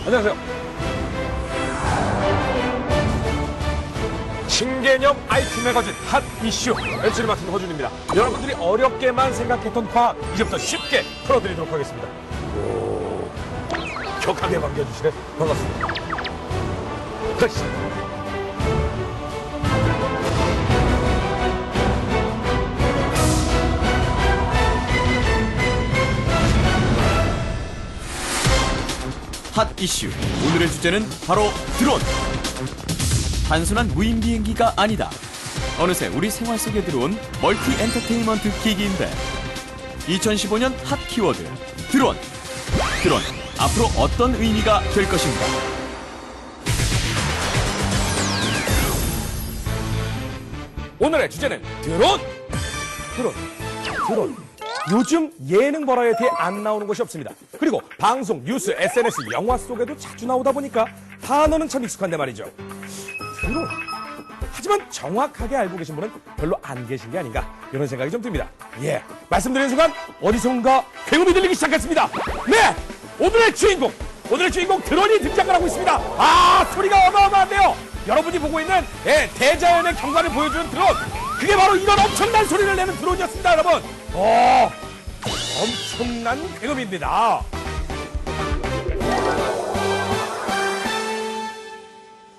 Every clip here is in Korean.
안녕하세요. 신개념 IT 매거진 핫 이슈 MC를 맡은 허준입니다. 여러분들이 어렵게만 생각했던 과학 이제부터 쉽게 풀어드리도록 하겠습니다. 오, 격하게 반겨주시네. 반갑습니다. 다시. 핫 이슈 오늘의 주제는 바로 드론. 단순한 무인 비행기가 아니다. 어느새 우리 생활 속에 들어온 멀티 엔터테인먼트 기기인데 2015년 핫 키워드 드론. 드론 앞으로 어떤 의미가 될 것인가? 오늘의 주제는 드론. 요즘 예능 버라이어티에 안 나오는 것이 없습니다. 그리고 방송, 뉴스, SNS, 영화 속에도 자주 나오다 보니까 단어는 참 익숙한데 말이죠. 드론. 하지만 정확하게 알고 계신 분은 별로 안 계신 게 아닌가 이런 생각이 좀 듭니다. 예, 말씀드리는 순간 어디선가 굉음이 들리기 시작했습니다. 네, 오늘의 주인공 드론이 등장을 하고 있습니다. 아, 소리가 어마어마한데요. 여러분이 보고 있는 대자연의 경관을 보여주는 드론, 그게 바로 이런 엄청난 소리를 내는 드론이었습니다, 여러분. 엄청난 굉음입니다.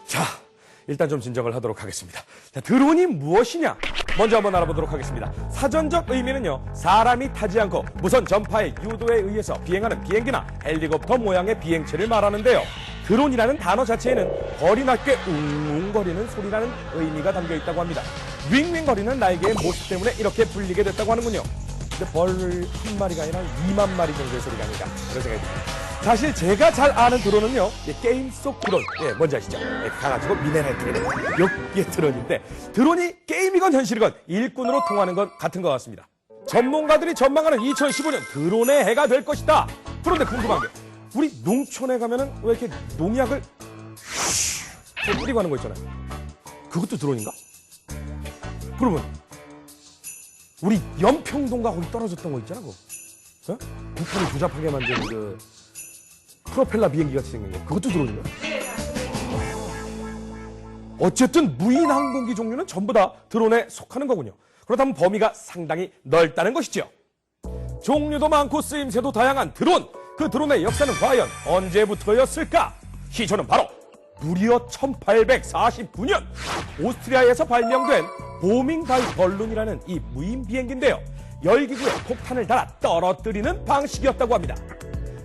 자, 일단 좀 진정을 하도록 하겠습니다. 자, 드론이 무엇이냐? 먼저 한번 알아보도록 하겠습니다. 사전적 의미는요, 사람이 타지 않고 무선 전파의 유도에 의해서 비행하는 비행기나 헬리콥터 모양의 비행체를 말하는데요. 드론이라는 단어 자체에는 거리 낮게 웅웅거리는 소리라는 의미가 담겨 있다고 합니다. 윙윙거리는 날개의 모습 때문에 이렇게 불리게 됐다고 하는군요. 근데 벌 한 마리가 아니라 2만 마리 정도의 소리가 아닌가 그런 생각이 듭니다. 사실 제가 잘 아는 드론은요, 게임 속 드론, 뭔지 아시죠? 가가지고 미네랄 드론, 이게 드론인데, 드론이 게임이건 현실이건 일꾼으로 통하는 건 같은 것 같습니다. 전문가들이 전망하는 2015년 드론의 해가 될 것이다. 그런데 궁금한 게, 우리 농촌에 가면은 왜 이렇게 농약을 뿌리고 하는 거 있잖아요. 그것도 드론인가? 그러면 우리 연평동과 거기 떨어졌던 거 있잖아, 그거. 어? 북한이 조잡하게 만든 그 프로펠러 비행기 같이 생긴 거, 그것도 드론인가? 어쨌든 무인 항공기 종류는 전부 다 드론에 속하는 거군요. 그렇다면 범위가 상당히 넓다는 것이죠. 종류도 많고 쓰임새도 다양한 드론. 그 드론의 역사는 과연 언제부터였을까? 시초는 바로 무려 1849년 오스트리아에서 발명된 보밍 다이 벌룬이라는 이 무인 비행기인데요. 열기구에 폭탄을 달아 떨어뜨리는 방식이었다고 합니다.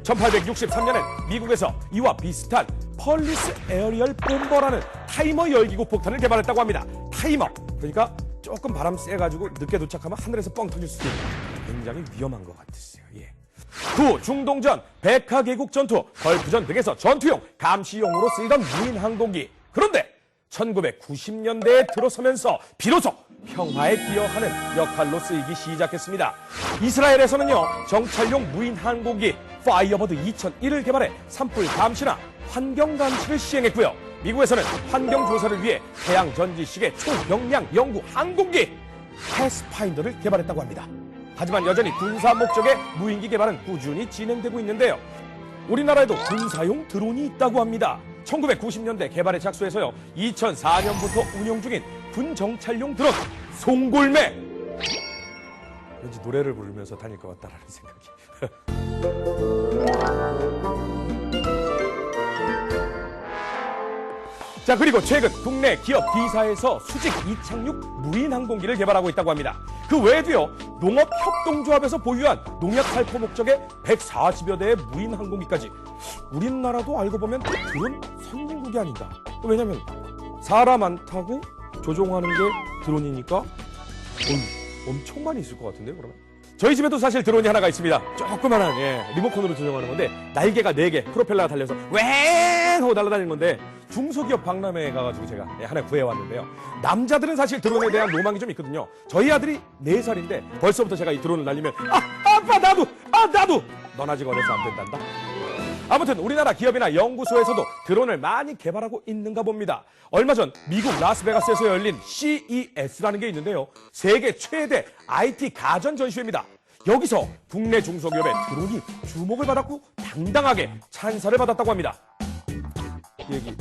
1863년엔 미국에서 이와 비슷한 펄리스 에어리얼 봄버라는 타이머 열기구 폭탄을 개발했다고 합니다. 타이머. 그러니까 조금 바람 쐬가지고 늦게 도착하면 하늘에서 뻥 터질 수도 있는 굉장히 위험한 것 같았어요. 예. 후 중동전, 백하계국 전투, 걸프전 등에서 전투용, 감시용으로 쓰이던 무인 항공기. 그런데 1990년대에 들어서면서 비로소 평화에 기여하는 역할로 쓰이기 시작했습니다. 이스라엘에서는요, 정찰용 무인 항공기 파이어버드 2001을 개발해 산불 감시나 환경 감시를 시행했고요. 미국에서는 환경 조사를 위해 태양 전지식의 초경량 연구 항공기 패스파인더를 개발했다고 합니다. 하지만 여전히 군사 목적의 무인기 개발은 꾸준히 진행되고 있는데요. 우리나라에도 군사용 드론이 있다고 합니다. 1990년대 개발에 착수해서요, 2004년부터 운영 중인 군 정찰용 드론 송골매. 왠지 노래를 부르면서 다닐 것 같다라는 생각이. 자, 그리고 최근 국내 기업 D사에서 수직 이착륙 무인 항공기를 개발하고 있다고 합니다. 그 외에도요, 농업협동조합에서 보유한 농약 살포 목적의 140여 대의 무인 항공기까지. 우리나라도 알고 보면 드론 선진국이 아닌가. 왜냐면 사람 안 타고 조종하는 게 드론이니까 엄청 많이 있을 것 같은데요, 그러면? 저희 집에도 사실 드론이 하나가 있습니다. 조그만한 리모컨으로 조종하는 건데 날개가 4개, 프로펠러가 달려서 웽 하고 날아다니는 건데 중소기업 박람회에 가가지고 제가 하나 구해왔는데요. 남자들은 사실 드론에 대한 로망이 좀 있거든요. 저희 아들이 4살인데 벌써부터 제가 이 드론을 날리면 아빠 나도 넌 아직 어려서 안 된단다. 아무튼 우리나라 기업이나 연구소에서도 드론을 많이 개발하고 있는가 봅니다. 얼마 전 미국 라스베가스에서 열린 CES라는 게 있는데요. 세계 최대 IT 가전 전시회입니다. 여기서 국내 중소기업의 드론이 주목을 받았고 당당하게 찬사를 받았다고 합니다. 얘기.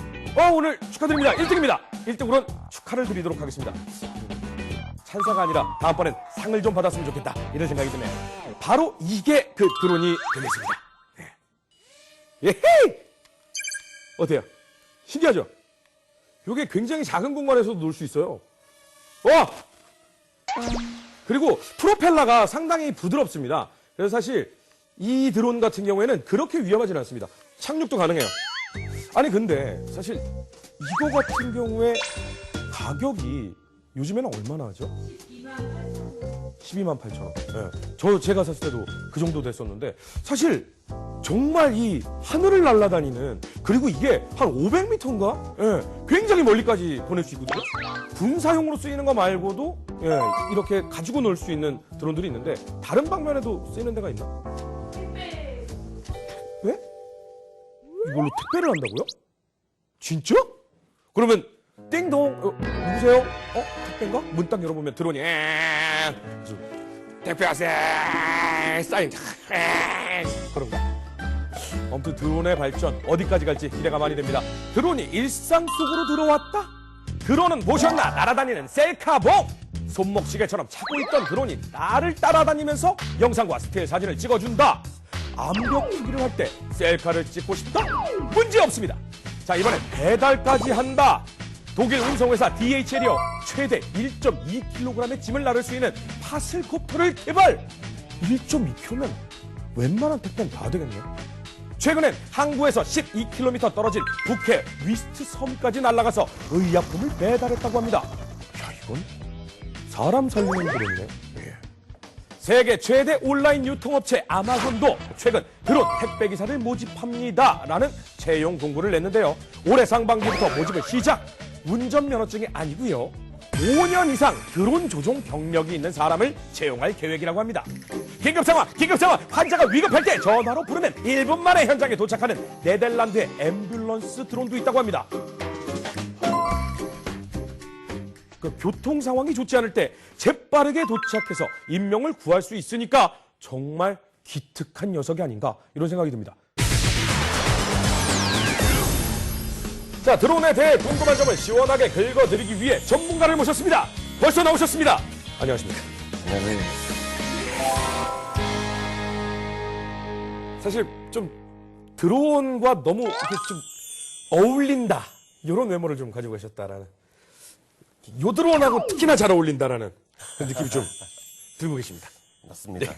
오늘 축하드립니다. 1등입니다. 1등으로는 축하를 드리도록 하겠습니다. 찬사가 아니라 다음번엔 상을 좀 받았으면 좋겠다. 이런 생각이 드네요. 바로 이게 그 드론이 되겠습니다. 예헤이! 어때요? 신기하죠? 이게 굉장히 작은 공간에서도 놀 수 있어요. 와! 그리고 프로펠러가 상당히 부드럽습니다. 그래서 사실 이 드론 같은 경우에는 그렇게 위험하지는 않습니다. 착륙도 가능해요. 아니 근데 사실 이거 같은 경우에 가격이 요즘에는 얼마나 하죠? 12만 8천 원. 네. 제가 샀을 때도 그 정도 됐었는데 사실 정말 이 하늘을 날아다니는 그리고 이게 한 500m인가? 예, 굉장히 멀리까지 보낼 수 있거든요. 군사용으로 쓰이는 거 말고도 예, 이렇게 가지고 놀 수 있는 드론들이 있는데 다른 방면에도 쓰이는 데가 있나? 택배. 왜? 이걸로 택배를 한다고요? 진짜? 그러면 띵동 누구세요? 택배인가? 문 딱 열어보면 드론이 택배 왔어요 사인 그런가? 아무튼 드론의 발전 어디까지 갈지 기대가 많이 됩니다. 드론이 일상 속으로 들어왔다? 드론은 보셨나? 날아다니는 셀카봉! 손목시계처럼 차고 있던 드론이 나를 따라다니면서 영상과 스틸 사진을 찍어준다. 암벽 투기를 할 때 셀카를 찍고 싶다? 문제 없습니다. 자, 이번엔 배달까지 한다. 독일 운송회사 DHL이요 최대 1.2kg의 짐을 나를 수 있는 파슬코프터를 개발. 1.2kg면 웬만한 택배는 다 되겠네요. 최근엔 항구에서 12km 떨어진 북해 위스트 섬까지 날아가서 의약품을 배달했다고 합니다. 야, 이건 사람 살리는 드론이네. 세계 최대 온라인 유통업체 아마존도 최근 드론 택배기사를 모집합니다라는 채용 공고를 냈는데요. 올해 상반기부터 모집을 시작. 운전면허증이 아니고요. 5년 이상 드론 조종 경력이 있는 사람을 채용할 계획이라고 합니다. 긴급상황! 환자가 위급할 때 전화로 부르면 1분 만에 현장에 도착하는 네덜란드의 앰뷸런스 드론도 있다고 합니다. 그 교통 상황이 좋지 않을 때 재빠르게 도착해서 인명을 구할 수 있으니까 정말 기특한 녀석이 아닌가 이런 생각이 듭니다. 자, 드론에 대해 궁금한 점을 시원하게 긁어드리기 위해 전문가를 모셨습니다. 벌써 나오셨습니다. 안녕하십니까. 안녕하세요. 사실 좀 드론과 너무 이렇게 좀 어울린다 이런 외모를 좀 가지고 계셨다라는, 요 드론하고 특히나 잘 어울린다라는 그런 느낌이 좀 들고 계십니다. 맞습니다.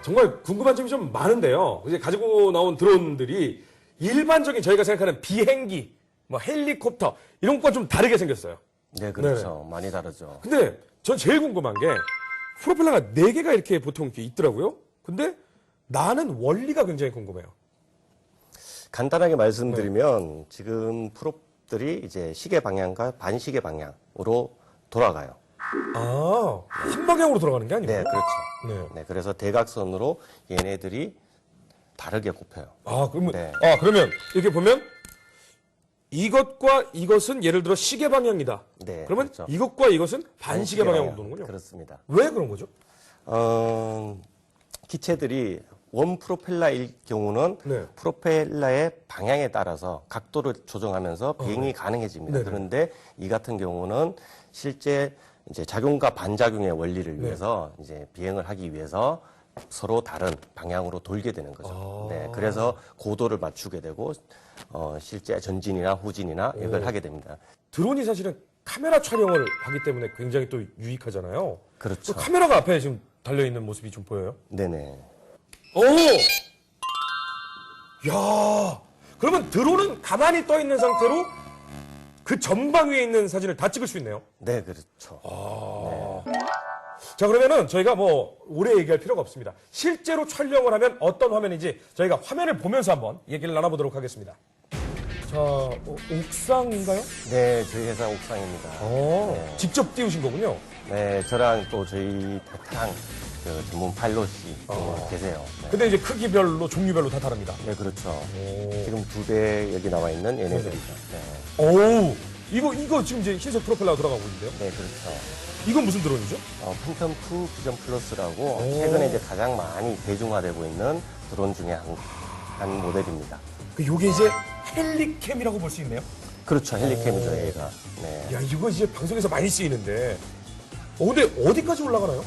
정말 궁금한 점이 좀 많은데요. 이제 가지고 나온 드론들이 일반적인 저희가 생각하는 비행기, 뭐 헬리콥터 이런 것과 좀 다르게 생겼어요. 네, 그렇죠. 많이 다르죠. 근데 전 제일 궁금한 게 프로펠러가 4개가 이렇게 보통 이렇게 있더라고요. 근데 나는 원리가 굉장히 궁금해요. 간단하게 말씀드리면 지금 프롭들이 이제 시계 방향과 반시계 방향으로 돌아가요. 아, 한 방향으로 돌아가는 게 아니고. 네, 그렇죠. 네. 네, 그래서 대각선으로 얘네들이 다르게 굽혀요. 아, 그러면, 네. 그러면 이렇게 보면 이것과 이것은 예를 들어 시계 방향이다. 네, 그러면 그렇죠. 이것과 이것은 반시계 방향으로 방향. 도는군요. 그렇습니다. 왜 그런 거죠? 기체들이 원 프로펠러일 경우는 네. 프로펠러의 방향에 따라서 각도를 조정하면서 비행이 가능해집니다. 네네. 그런데 이 같은 경우는 실제 이제 작용과 반작용의 원리를 위해서 이제 비행을 하기 위해서 서로 다른 방향으로 돌게 되는 거죠. 네, 그래서 고도를 맞추게 되고 실제 전진이나 후진이나 이걸 하게 됩니다. 드론이 사실은 카메라 촬영을 하기 때문에 굉장히 또 유익하잖아요. 그렇죠. 그 카메라가 앞에 지금 달려있는 모습이 좀 보여요? 네네. 오! 야, 그러면 드론은 가만히 떠 있는 상태로 그 전방 위에 있는 사진을 다 찍을 수 있네요. 네, 그렇죠. 자, 그러면은 저희가 뭐 오래 얘기할 필요가 없습니다. 실제로 촬영을 하면 어떤 화면인지 저희가 화면을 보면서 한번 얘기를 나눠보도록 하겠습니다. 자, 옥상인가요? 네, 저희 회사 옥상입니다. 직접 띄우신 거군요. 네, 저랑 또 저희 베테랑 그 전문 파일럿이 또 계세요. 네. 근데 이제 크기별로, 종류별로 다 다릅니다. 네, 그렇죠. 지금 2대 여기 나와 있는 얘네들이죠. 네. 오, 이거 지금 이제 흰색 프로펠러가 돌아가고 있는데요. 네, 그렇죠. 이건 무슨 드론이죠? 팬텀2 비전 플러스라고 최근에 이제 가장 많이 대중화되고 있는 드론 중에 한 모델입니다. 요게 이제 헬리캠이라고 볼 수 있네요. 그렇죠. 헬리캠이죠, 얘가. 네. 야, 이거 이제 방송에서 많이 쓰이는데. 근데 어디까지 올라가나요?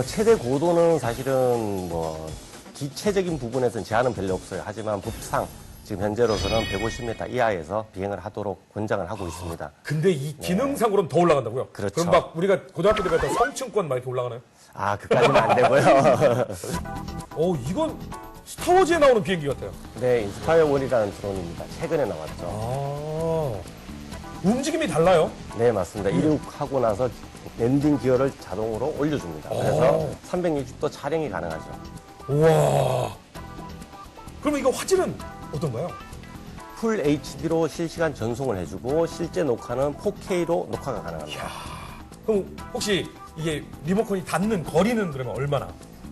최대 고도는 사실은 뭐 기체적인 부분에서는 제한은 별로 없어요. 하지만 법상 지금 현재로서는 150m 이하에서 비행을 하도록 권장을 하고 있습니다. 근데 이 기능상으로는 더 올라간다고요? 그렇죠. 그럼 막 우리가 고등학교 때 배웠던 성층권 막 이렇게 올라가나요? 아, 그까지는 안 되고요. 이건 스타워즈에 나오는 비행기 같아요. 네, 인스파이어 1이라는 드론입니다. 최근에 나왔죠. 움직임이 달라요? 네, 맞습니다. 이륙하고 나서 랜딩 기어를 자동으로 올려줍니다. 그래서 360도 촬영이 가능하죠. 우와. 그러면 이거 화질은 어떤가요? 풀 HD로 실시간 전송을 해주고 실제 녹화는 4K로 녹화가 가능합니다. 그럼 혹시 이게 리모컨이 닿는 거리는 그러면 얼마나?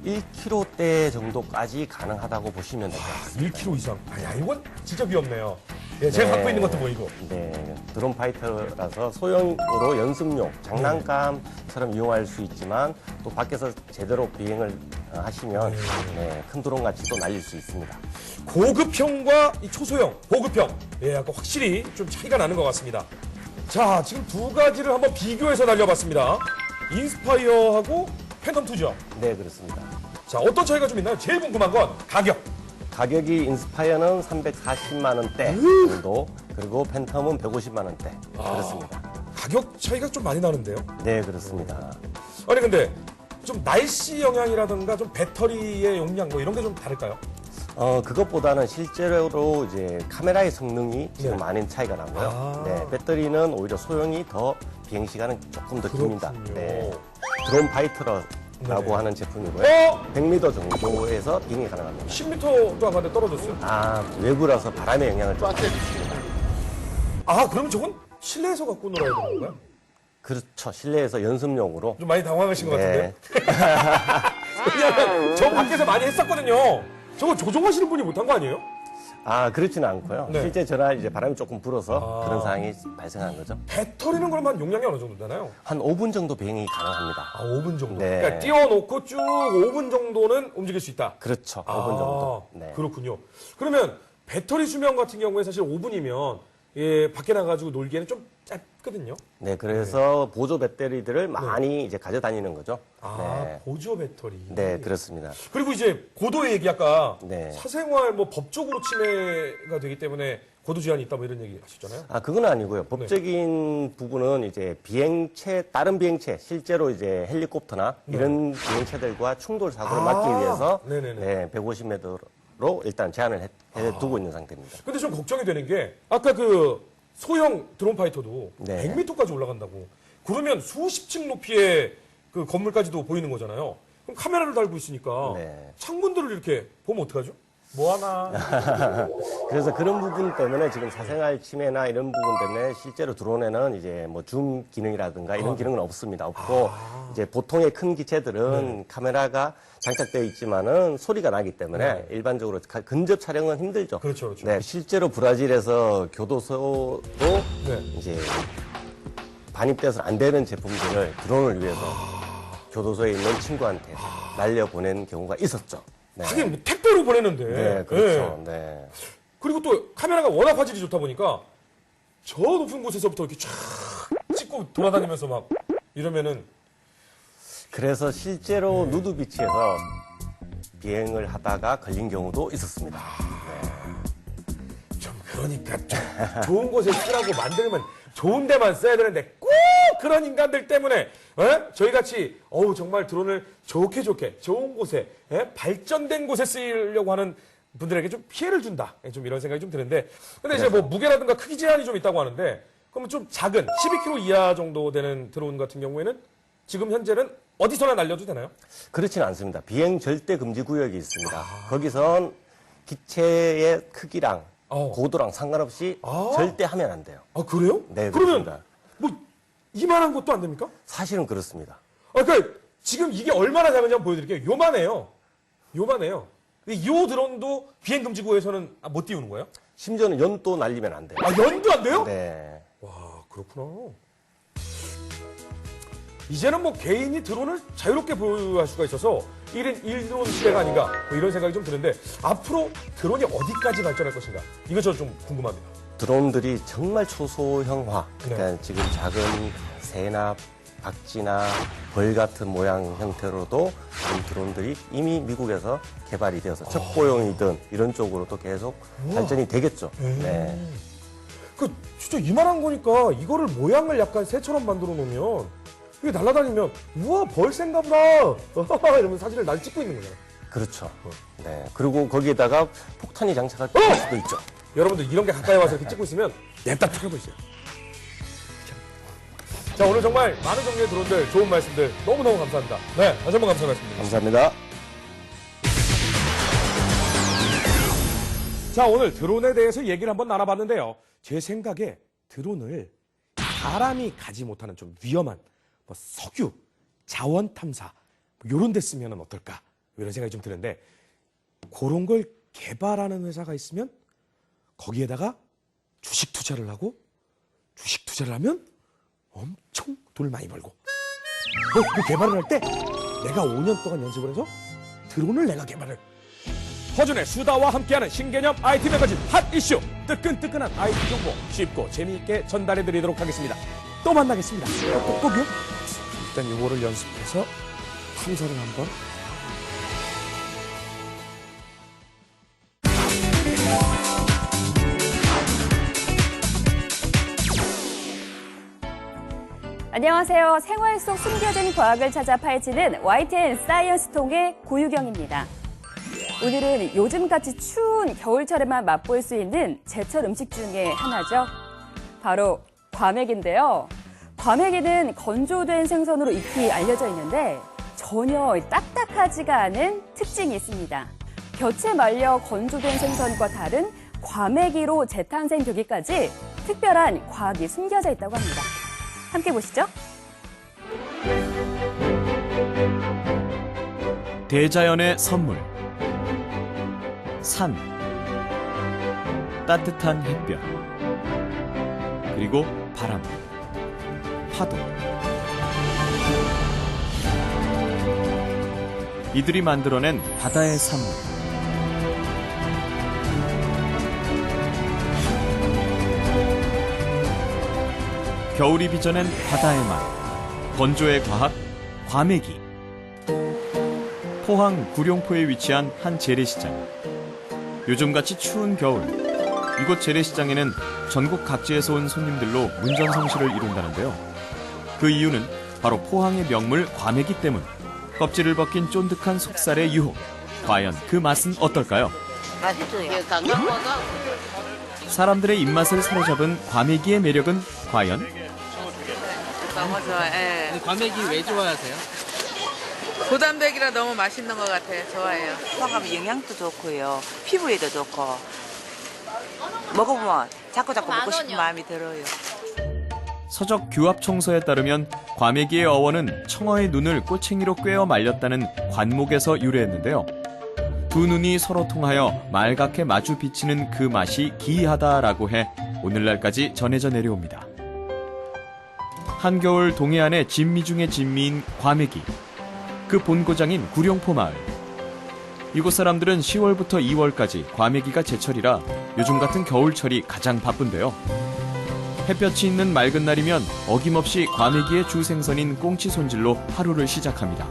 1km대 정도까지 가능하다고 보시면 될 것 같습니다. 1km 이상. 야, 이건 진짜 귀엽네요. 예, 제가 갖고 있는 것도 보이고. 네, 드론 파이터라서 소형으로 연습용, 장난감처럼 이용할 수 있지만 또 밖에서 제대로 비행을 하시면 네, 큰 드론 같이 또 날릴 수 있습니다. 고급형과 이 초소형, 보급형. 예, 아까 확실히 좀 차이가 나는 것 같습니다. 자, 지금 두 가지를 한번 비교해서 날려봤습니다. 인스파이어하고 팬텀2죠. 네, 그렇습니다. 자, 어떤 차이가 좀 있나요? 제일 궁금한 건 가격. 가격이 인스파이어는 340만 원대 정도, 그리고 팬텀은 150만 원대. 그렇습니다. 가격 차이가 좀 많이 나는데요? 네, 그렇습니다. 아니, 근데 좀 날씨 영향이라든가 좀 배터리의 용량 뭐 이런 게 좀 다를까요? 그것보다는 실제로 이제 카메라의 성능이 지금 네. 많이 차이가 나고요. 아. 네, 배터리는 오히려 소형이 더 비행 시간은 조금 더 깁니다. 그렇군요. 네. 드론 파이터라고 네네. 하는 제품이고요. 100m 정도에서 비행이 가능합니다. 10m도 안 가는데 떨어졌어요? 아, 외부라서 바람의 영향을 좀 받습니다. 아, 그럼 저건 실내에서 갖고 놀아야 되는 건가요? 그렇죠. 실내에서 연습용으로. 좀 많이 당황하신 것 네. 같은데. 왜냐면 저 밖에서 많이 했었거든요. 저거 조종하시는 분이 못한 거 아니에요? 아, 그렇지는 않고요. 네. 실제 전화 이제 바람이 조금 불어서 그런 상황이 발생한 거죠. 배터리는 그러면 용량이 어느 정도 되나요? 한 5분 정도 비행이 가능합니다. 아, 5분 정도. 네. 그러니까 띄워놓고 쭉 5분 정도는 움직일 수 있다. 그렇죠. 5분 정도. 네. 그렇군요. 그러면 배터리 수명 같은 경우에 사실 5분이면 예, 밖에 나가지고 놀기에는 좀 짧거든요. 네, 그래서 보조 배터리들을 많이 이제 가져다니는 거죠. 아, 네. 보조 배터리. 네, 그렇습니다. 그리고 이제 고도의 얘기 아까 네. 사생활 뭐 법적으로 침해가 되기 때문에 고도 제한이 있다 뭐 이런 얘기 하셨잖아요. 아, 그건 아니고요. 법적인 부분은 이제 비행체, 다른 비행체, 실제로 이제 헬리콥터나 이런 비행체들과 충돌 사고를 막기 위해서 네네네. 네, 150m로 일단 제한을 해두고 있는 상태입니다. 근데 좀 걱정이 되는 게 아까 그 소형 드론 파이터도 네. 100m까지 올라간다고. 그러면 수십 층 높이의 그 건물까지도 보이는 거잖아요. 그럼 카메라를 달고 있으니까 네. 창문들을 이렇게 보면 어떡하죠? 뭐 하나. 그래서 그런 부분 때문에 지금 사생활 침해나 이런 부분 때문에 실제로 드론에는 이제 뭐 줌 기능이라든가 이런 기능은 없습니다. 없고 이제 보통의 큰 기체들은 카메라가 장착되어 있지만은 소리가 나기 때문에 일반적으로 근접 촬영은 힘들죠. 그렇죠, 그렇죠. 네, 실제로 브라질에서 교도소로 네. 이제 반입돼서 안 되는 제품들을 드론을 위해서 교도소에 있는 친구한테 날려보낸 경우가 있었죠. 네. 하긴 뭐 택배로 보내는데. 네, 그렇죠. 네. 그리고 또 카메라가 워낙 화질이 좋다 보니까 저 높은 곳에서부터 이렇게 쫙 찍고 돌아다니면서 막 이러면은 그래서 실제로 누드비치에서 비행을 하다가 걸린 경우도 있었습니다. 좀 그러니까 좀 좋은 곳에 쓰라고 만들면 좋은 데만 써야 되는데 꼭 그런 인간들 때문에 저희 같이 정말 드론을 좋게 좋은 곳에 발전된 곳에 쓰려고 하는 분들에게 좀 피해를 준다. 좀 이런 생각이 좀 드는데 근데 이제 뭐 무게라든가 크기 제한이 좀 있다고 하는데 그러면 좀 작은 12kg 이하 정도 되는 드론 같은 경우에는 지금 현재는 어디서나 날려도 되나요? 그렇지는 않습니다. 비행 절대 금지 구역이 있습니다. 거기선 기체의 크기랑 고도랑 상관없이 절대 하면 안 돼요. 아, 그래요? 네, 그러면 그렇습니다. 뭐 이만한 것도 안 됩니까? 사실은 그렇습니다. 그러니까 지금 이게 얼마나 작은지 한번 보여드릴게요. 요만해요. 근데 이 드론도 비행 금지 구역에서는 못 띄우는 거예요? 심지어는 연도 날리면 안 돼요. 아, 연도 안 돼요? 네. 와, 그렇구나. 이제는 뭐 개인이 드론을 자유롭게 보유할 수가 있어서 1인 1드론 시대가 아닌가 뭐 이런 생각이 좀 드는데 앞으로 드론이 어디까지 발전할 것인가 이거 저 좀 궁금합니다. 드론들이 정말 초소형화, 네. 그러니까 지금 작은 새나 박쥐나 벌 같은 모양 형태로도 지금 드론들이 이미 미국에서 개발이 되어서 첩보용이든 이런 쪽으로도 계속 발전이 되겠죠. 네. 그 진짜 이만한 거니까 이거를 모양을 약간 새처럼 만들어 놓으면 이게 날아다니면 우와 벌새인가 보다 이러면 사진을 날 찍고 있는 거잖아요. 그렇죠. 네. 그리고 거기에다가 폭탄이 장착할 수도 있죠. 여러분들 이런 게 가까이 와서 이렇게 찍고 있으면 냅다 펴보세요. 자 오늘 정말 많은 종류의 드론들 좋은 말씀들 너무너무 감사합니다. 네 다시 한번 감사 말씀드립니다. 감사합니다. 자 오늘 드론에 대해서 얘기를 한번 나눠봤는데요. 제 생각에 드론을 사람이 가지 못하는 좀 위험한 뭐 석유, 자원 탐사 뭐 이런 데 쓰면 어떨까 이런 생각이 좀 드는데 그런 걸 개발하는 회사가 있으면 거기에다가 주식 투자를 하고 주식 투자를 하면 엄청 돈을 많이 벌고 그 개발을 할 때 내가 5년 동안 연습을 해서 드론을 내가 개발을 허준의 수다와 함께하는 신개념 IT 매거진 핫 이슈 뜨끈뜨끈한 IT 정보 쉽고 재미있게 전달해드리도록 하겠습니다. 또 만나겠습니다. 꼭꼭요. 일단 이거를 연습해서 탐사를 한번. 안녕하세요. 생활 속 숨겨진 과학을 찾아 파헤치는 YTN 사이언스 통의 고유경입니다. 오늘은 요즘같이 추운 겨울철에만 맛볼 수 있는 제철 음식 중에 하나죠. 바로 과메기인데요. 과메기는 건조된 생선으로 익히 알려져 있는데 전혀 딱딱하지가 않은 특징이 있습니다. 볕에 말려 건조된 생선과 다른 과메기로 재탄생되기까지 특별한 과학이 숨겨져 있다고 합니다. 함께 보시죠. 대자연의 선물. 산, 따뜻한 햇볕, 그리고 바람, 파도. 이들이 만들어낸 바다의 산물. 겨울이 빚어낸 바다의 맛, 건조의 과학, 과메기. 포항 구룡포에 위치한 한 재래시장. 요즘같이 추운 겨울, 이곳 재래시장에는 전국 각지에서 온 손님들로 문전성시를 이룬다는데요. 그 이유는 바로 포항의 명물 과메기 때문. 껍질을 벗긴 쫀득한 속살의 유혹. 과연 그 맛은 어떨까요? 맛있어요. 사람들의 입맛을 사로잡은 과메기의 매력은 과연? 너무 좋아해. 과메기 왜 좋아하세요? 고단백이라 너무 맛있는 것 같아요. 좋아해요. 포함하면 영양도 좋고요. 피부에도 좋고. 먹어보면 자꾸 먹고 싶은 마음이 들어요. 서적 규합청서에 따르면 과메기의 어원은 청어의 눈을 꼬챙이로 꿰어 말렸다는 관목에서 유래했는데요. 두 눈이 서로 통하여 말갛게 마주 비치는 그 맛이 기이하다라고 해 오늘날까지 전해져 내려옵니다. 한겨울 동해안의 진미 중의 진미인 과메기. 그 본고장인 구룡포 마을. 이곳 사람들은 10월부터 2월까지 과메기가 제철이라 요즘 같은 겨울철이 가장 바쁜데요. 햇볕이 있는 맑은 날이면 어김없이 과메기의 주 생선인 꽁치 손질로 하루를 시작합니다.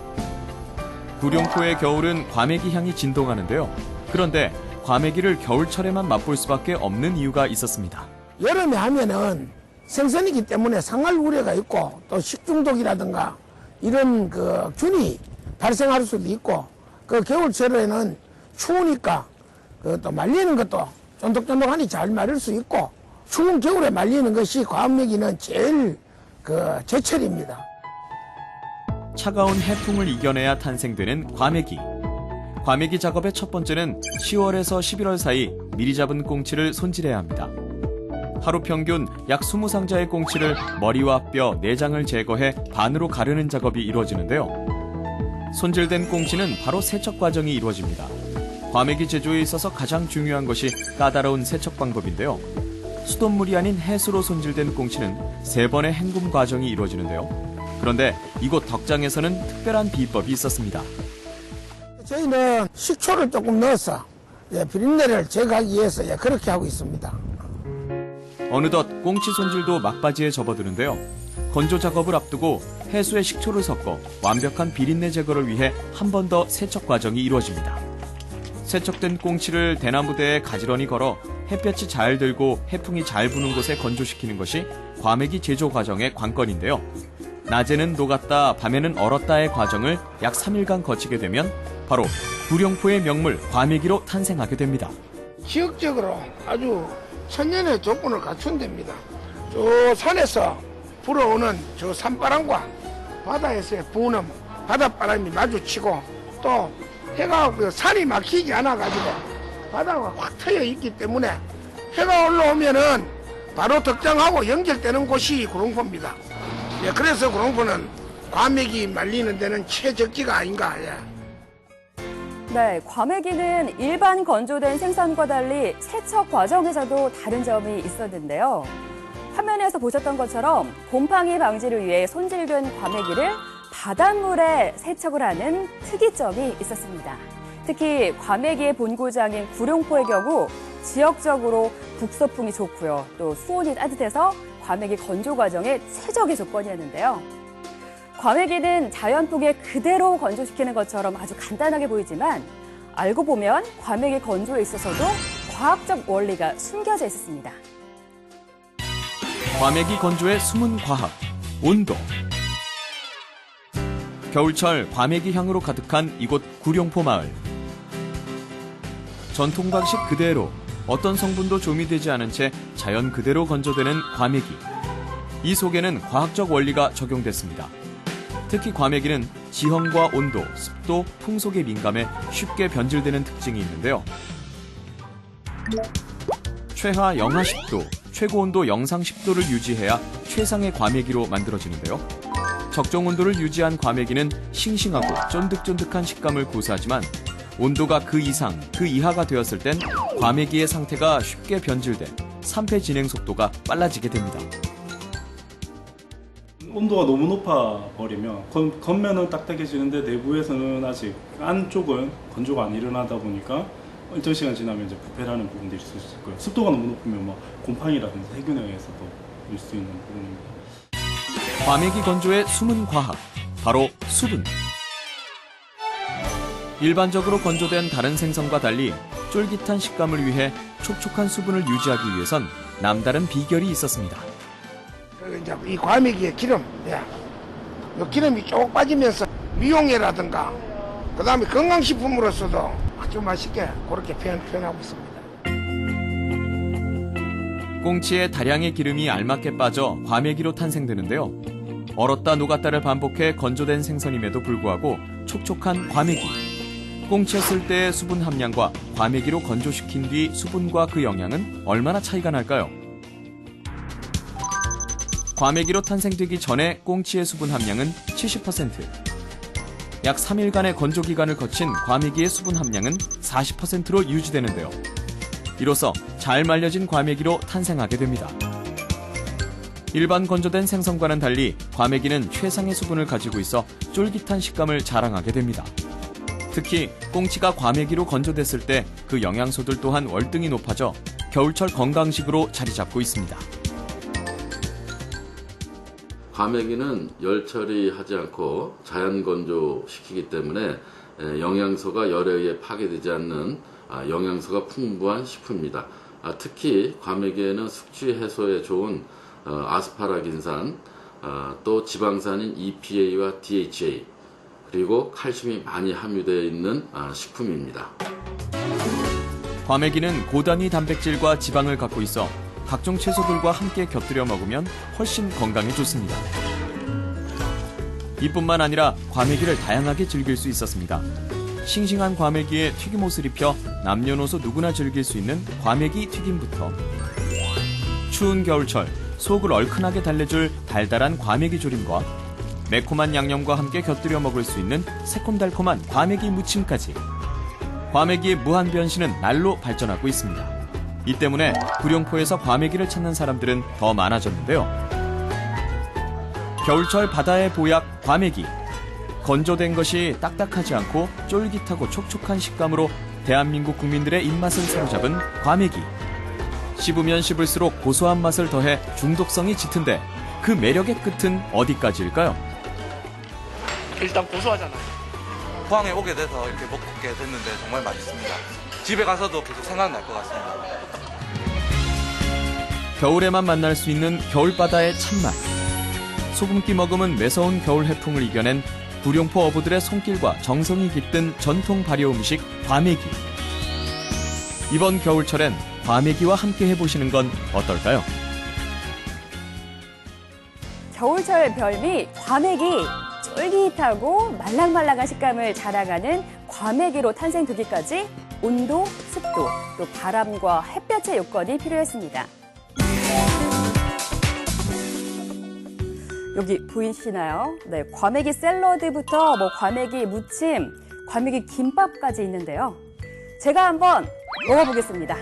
구룡포의 겨울은 과메기 향이 진동하는데요. 그런데 과메기를 겨울철에만 맛볼 수밖에 없는 이유가 있었습니다. 여름에 하면은 생선이기 때문에 상할 우려가 있고 또 식중독이라든가 이런 그 균이 발생할 수도 있고 그 겨울철에는 추우니까 그 또 말리는 것도 쫀득쫀득하니 잘 말릴 수 있고 추운 겨울에 말리는 것이 과메기는 제일 그 제철입니다. 차가운 해풍을 이겨내야 탄생되는 과메기. 과메기 작업의 첫 번째는 10월에서 11월 사이 미리 잡은 꽁치를 손질해야 합니다. 하루 평균 약 20상자의 꽁치를 머리와 뼈, 내장을 제거해 반으로 가르는 작업이 이루어지는데요. 손질된 꽁치는 바로 세척 과정이 이루어집니다. 과메기 제조에 있어서 가장 중요한 것이 까다로운 세척 방법인데요. 수돗물이 아닌 해수로 손질된 꽁치는 3번의 헹굼 과정이 이루어지는데요. 그런데 이곳 덕장에서는 특별한 비법이 있었습니다. 저희는 식초를 조금 넣어서 비린내를 제거하기 위해서 그렇게 하고 있습니다. 어느덧 꽁치 손질도 막바지에 접어드는데요. 건조 작업을 앞두고 해수에 식초를 섞어 완벽한 비린내 제거를 위해 한 번 더 세척 과정이 이루어집니다. 세척된 꽁치를 대나무대에 가지런히 걸어 햇볕이 잘 들고 해풍이 잘 부는 곳에 건조시키는 것이 과메기 제조 과정의 관건인데요. 낮에는 녹았다, 밤에는 얼었다의 과정을 약 3일간 거치게 되면 바로 구룡포의 명물 과메기로 탄생하게 됩니다. 지역적으로 아주 천년의 조건을 갖춘 데입니다. 저 산에서 불어오는 저 산바람과 바다에서의 부는 바닷바람이 마주치고 또 해가 그 산이 막히지 않아가지고 바다가 확 트여 있기 때문에 해가 올라오면은 바로 덕장하고 연결되는 곳이 구룡포입니다. 그래서 구룡포는 과메기 말리는 데는 최적지가 아닌가. 네, 과메기는 일반 건조된 생선과 달리 세척 과정에서도 다른 점이 있었는데요. 화면에서 보셨던 것처럼 곰팡이 방지를 위해 손질된 과메기를 바닷물에 세척을 하는 특이점이 있었습니다. 특히 과메기의 본고장인 구룡포의 경우 지역적으로 북서풍이 좋고요. 또 수온이 따뜻해서 과메기 건조 과정의 최적의 조건이었는데요. 과메기는 자연풍에 그대로 건조시키는 것처럼 아주 간단하게 보이지만 알고 보면 과메기 건조에 있어서도 과학적 원리가 숨겨져 있었습니다. 과메기 건조의 숨은 과학, 온도. 겨울철 과메기 향으로 가득한 이곳 구룡포 마을. 전통 방식 그대로 어떤 성분도 조미되지 않은 채 자연 그대로 건조되는 과메기. 이 속에는 과학적 원리가 적용됐습니다. 특히 과메기는 지형과 온도, 습도, 풍속에 민감해 쉽게 변질되는 특징이 있는데요. 최하 영하 10도, 최고 온도 영상 10도를 유지해야 최상의 과메기로 만들어지는데요. 적정 온도를 유지한 과메기는 싱싱하고 쫀득쫀득한 식감을 구사하지만 온도가 그 이상, 그 이하가 되었을 땐 과메기의 상태가 쉽게 변질돼 산패 진행 속도가 빨라지게 됩니다. 온도가 너무 높아 버리면 겉면은 딱딱해지는데 내부에서는 아직 안쪽은 건조가 안 일어나다 보니까 일정 시간 지나면 이제 부패라는 부분들이 있을 수 있고요. 습도가 너무 높으면 뭐 곰팡이라든지 세균에 의해서도 일 수 있는 부분입니다. 과메기 건조의 숨은 과학, 바로 수분. 일반적으로 건조된 다른 생선과 달리 쫄깃한 식감을 위해 촉촉한 수분을 유지하기 위해선 남다른 비결이 있었습니다. 이제 이 과메기의 기름, 이 기름이 쭉 빠지면서 미용에라든가 그다음에 건강식품으로서도 아주 맛있게 그렇게 표현하고 있습니다. 꽁치의 다량의 기름이 알맞게 빠져 과메기로 탄생되는데요. 얼었다 녹았다를 반복해 건조된 생선임에도 불구하고 촉촉한 과메기. 꽁치였을 때의 수분 함량과 과메기로 건조시킨 뒤 수분과 그 영양은 얼마나 차이가 날까요? 과메기로 탄생되기 전에 꽁치의 수분 함량은 70%. 약 3일간의 건조 기간을 거친 과메기의 수분 함량은 40%로 유지되는데요. 이로써 잘 말려진 과메기로 탄생하게 됩니다. 일반 건조된 생선과는 달리 과메기는 최상의 수분을 가지고 있어 쫄깃한 식감을 자랑하게 됩니다. 특히 꽁치가 과메기로 건조됐을 때 그 영양소들 또한 월등히 높아져 겨울철 건강식으로 자리 잡고 있습니다. 과메기는 열 처리하지 않고 자연 건조시키기 때문에 영양소가 열에 의해 파괴되지 않는 영양소가 풍부한 식품입니다. 특히 과메기에는 숙취 해소에 좋은 아스파라긴산, 또 지방산인 EPA와 DHA, 그리고 칼슘이 많이 함유되어 있는 식품입니다. 과메기는 고단위 단백질과 지방을 갖고 있어 각종 채소들과 함께 곁들여 먹으면 훨씬 건강에 좋습니다. 이뿐만 아니라 과메기를 다양하게 즐길 수 있었습니다. 싱싱한 과메기에 튀김옷을 입혀 남녀노소 누구나 즐길 수 있는 과메기 튀김부터 추운 겨울철 속을 얼큰하게 달래줄 달달한 과메기 조림과 매콤한 양념과 함께 곁들여 먹을 수 있는 새콤달콤한 과메기 무침까지 과메기의 무한 변신은 날로 발전하고 있습니다. 이 때문에 구룡포에서 과메기를 찾는 사람들은 더 많아졌는데요. 겨울철 바다의 보약 과메기. 건조된 것이 딱딱하지 않고 쫄깃하고 촉촉한 식감으로 대한민국 국민들의 입맛을 사로잡은 과메기. 씹으면 씹을수록 고소한 맛을 더해 중독성이 짙은데 그 매력의 끝은 어디까지일까요? 일단 고소하잖아요. 포항에 오게 돼서 이렇게 먹게 됐는데 정말 맛있습니다. 집에 가서도 계속 생각날 것 같습니다. 겨울에만 만날 수 있는 겨울바다의 참맛. 소금기 머금은 매서운 겨울 해풍을 이겨낸 구룡포 어부들의 손길과 정성이 깃든 전통 발효 음식 과메기. 이번 겨울철엔 과메기와 함께 해보시는 건 어떨까요? 겨울철 별미 과메기. 쫄깃하고 말랑말랑한 식감을 자랑하는 과메기로 탄생되기까지 온도, 습도, 또 바람과 햇볕의 요건이 필요했습니다. 여기 보이시나요? 네, 과메기 샐러드부터 과메기 무침, 과메기 김밥까지 있는데요. 제가 한번 먹어보겠습니다.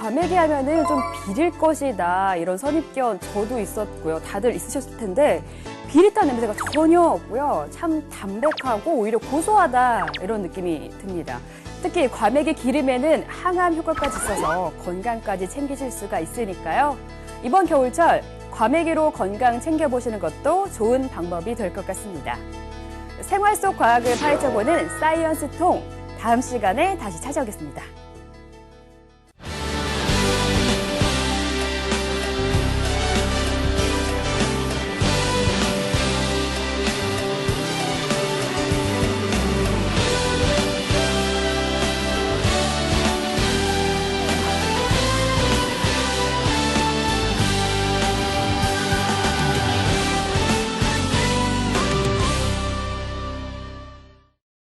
과메기 하면은 좀 비릴 것이다 이런 선입견 저도 있었고요. 다들 있으셨을 텐데 비릿한 냄새가 전혀 없고요. 참 담백하고 오히려 고소하다 이런 느낌이 듭니다. 특히 과메기 기름에는 항암 효과까지 있어서 건강까지 챙기실 수가 있으니까요. 이번 겨울철 과메기로 건강 챙겨보시는 것도 좋은 방법이 될 것 같습니다. 생활 속 과학을 파헤쳐보는 사이언스 통 다음 시간에 다시 찾아오겠습니다.